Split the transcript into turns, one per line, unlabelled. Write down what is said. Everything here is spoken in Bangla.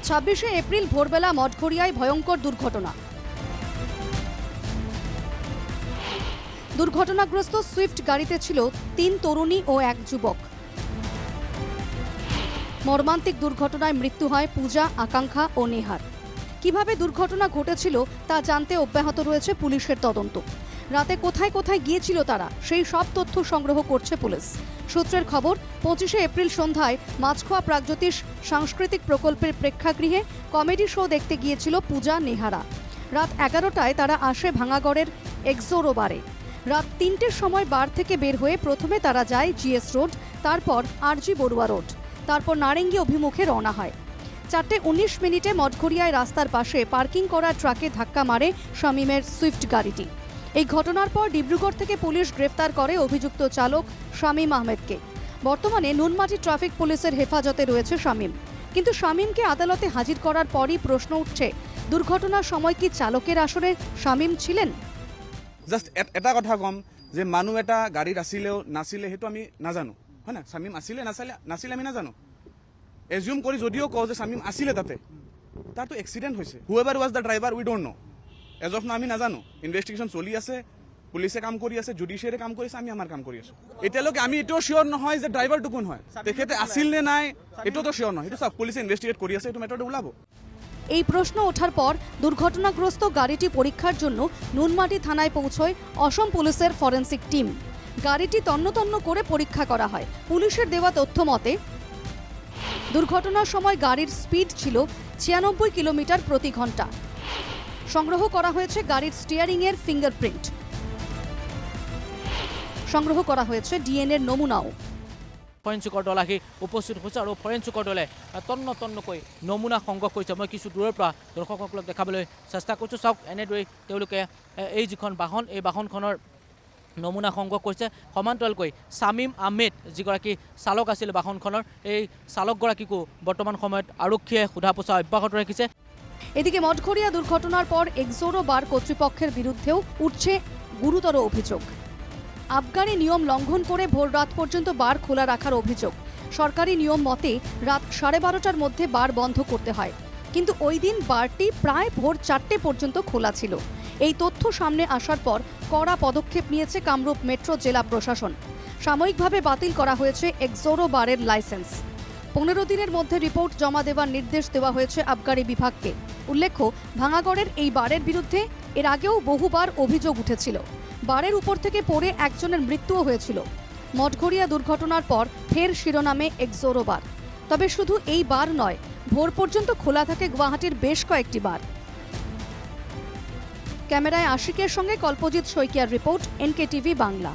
26শে এপ্রিল ভোরবেলা মঠঘড়িয়ায় ভয়ঙ্কর দুর্ঘটনা। দুর্ঘটনাগ্রস্ত সুইফট গাড়িতে ছিল 3 তরুণী ও 1 যুবক। মর্মান্তিক দুর্ঘটনায় মৃত্যু হয় পূজা, আকাঙ্ক্ষা ও নেহার। কিভাবে দুর্ঘটনা ঘটেছিল তা জানতে অব্যাহত রয়েছে পুলিশের তদন্ত। রাতে কোথায় কোথায় গিয়েছিল তারা, সেই সব তথ্য সংগ্রহ করছে পুলিশ। সূত্রের খবর, 25শে এপ্রিল সন্ধ্যায় মাছখোয়া প্রাগজ্যোতিষ সাংস্কৃতিক প্রকল্পের প্রেক্ষাগৃহে কমেডি শো দেখতে গিয়েছিল পূজা, নেহারা। রাত 11টায় তারা আসে ভাঙাগড়ের এক্সোরো বারে। রাত 3টের সময় বার থেকে বের হয়ে প্রথমে তারা যায় জিএস রোড, তারপর আরজি বড়ুয়া রোড, তারপর নারেঙ্গি অভিমুখে রওনা হয়। 4:19 মঠঘড়িয়ায় রাস্তার পাশে পার্কিং করা ট্রাকে ধাক্কা মারে শামীমের সুইফট গাড়িটি। এই ঘটনার পর ডিব্রুগড় থেকে পুলিশ গ্রেফতার করে অভিযুক্ত চালক শামীম আহমেদকে। বর্তমানে নুনমাটি ট্রাফিক পুলিশের হেফাজতে রয়েছে শামীম। কিন্তু শামীমকে আদালতে হাজির করার পরই প্রশ্ন উঠছে, দুর্ঘটনার সময় কি চালকের আসরে শামীম ছিলেন?
জাস্ট এটা কথা কম যে মানুহ এটা গাড়ীত আছিলেও নাছিলে সেইটো আমি নাজানো, হয় না? শামীম আছিলে নাছিলে আমি নাজানো। এজিউম কৰি যদিও কওঁ যে শামীম আছিলে তাতে, তাৰতো এক্সিডেণ্ট হৈছে। Whoever was the driver we don't know'. As of now আমি নাজানো। ইনভেষ্টিগেশ্যন চলি আছে, পুলিচে কাম কৰি আছে, জুডিচিয়াৰে কাম কৰিছে, আমি আমাৰ কাম কৰি আছো। এতিয়ালৈকে আমি এইটোও চিয়ৰ নহয় যে ড্ৰাইভাৰটো কোন হয়, তেখেতে আছিল নে নাই এইটোতো চিয়ৰ নহয়। সেইটো চাওক, পুলিচে ইনভেষ্টিগেট কৰি আছে, এইটো মেটাৰটো ওলাব।
এই প্রশ্ন ওঠার পর দুর্ঘটনাগ্রস্ত গাড়িটি পরীক্ষার জন্য নুনমাটি থানায় পৌঁছয় অসম পুলিশের ফরেন্সিক টিম। গাড়িটি তন্ন করে পরীক্ষা করা হয়। পুলিশের দেওয়া তথ্য মতে দুর্ঘটনার সময় গাড়ির স্পিড ছিল 96 কিলোমিটার প্রতি ঘন্টা। সংগ্রহ করা হয়েছে গাড়ির স্টিয়ারিংয়ের ফিঙ্গারপ্রিন্ট। সংগ্রহ করা হয়েছে ডিএনএর নমুনাও।
ফৰেঞ্চিকৰ দল আহি উপস্থিত হৈছে আৰু ফৰেঞ্চিকৰ দলে তন্নকৈ নমুনা সংগ্ৰহ কৰিছে। মই কিছু দূৰৰ পৰা দৰ্শকসকলক দেখাবলৈ চেষ্টা কৰিছোঁ। চাওক, এনেদৰে তেওঁলোকে এই যিখন বাহন, এই বাহনখনৰ নমুনা সংগ্ৰহ কৰিছে। সমান্তৰালকৈ শামীম আহমেদ যিগৰাকী চালক আছিল বাহনখনৰ, এই চালকগৰাকীকো বৰ্তমান সময়ত আৰক্ষীয়ে সোধা পোছা অব্যাহত ৰাখিছে।
এদিকে মঠঘড়িয়া দুর্ঘটনার পর এক্সোরো বার কর্তৃপক্ষের বিরুদ্ধেও উঠছে গুরুতর অভিযোগ। আবগারি নিয়ম লঙ্ঘন করে ভোর রাত পর্যন্ত বার খোলা রাখার অভিযোগ। সরকারি নিয়ম মতে রাত 12:30টার মধ্যে বার বন্ধ করতে হয়, কিন্তু ওই দিন বারটি প্রায় ভোর 4টে পর্যন্ত খোলা ছিল। এই তথ্য সামনে আসার পর কড়া পদক্ষেপ নিয়েছে কামরূপ মেট্রো জেলা প্রশাসন। সাময়িকভাবে বাতিল করা হয়েছে এক্সোরো বারের লাইসেন্স। 15 দিনের মধ্যে রিপোর্ট জমা দেওয়ার নির্দেশ দেওয়া হয়েছে আবগারি বিভাগকে। উল্লেখ্য, ভাঙাগড়ের এই বারের বিরুদ্ধে এর আগেও বহুবার অভিযোগ উঠেছিল। বারের উপর থেকে পড়ে একজনের মৃত্যুও হয়েছিল। মঠঘড়িয়া দুর্ঘটনার পর ফের শিরোনামে এক্সোরো বার। তবে শুধু এই বার নয়, ভোর পর্যন্ত খোলা থাকে গুয়াহাটির বেশ কয়েকটি বার। ক্যামেরায় আশিকের সঙ্গে কল্পজিৎ শইকিয়ার রিপোর্ট, এনকেটিভি বাংলা।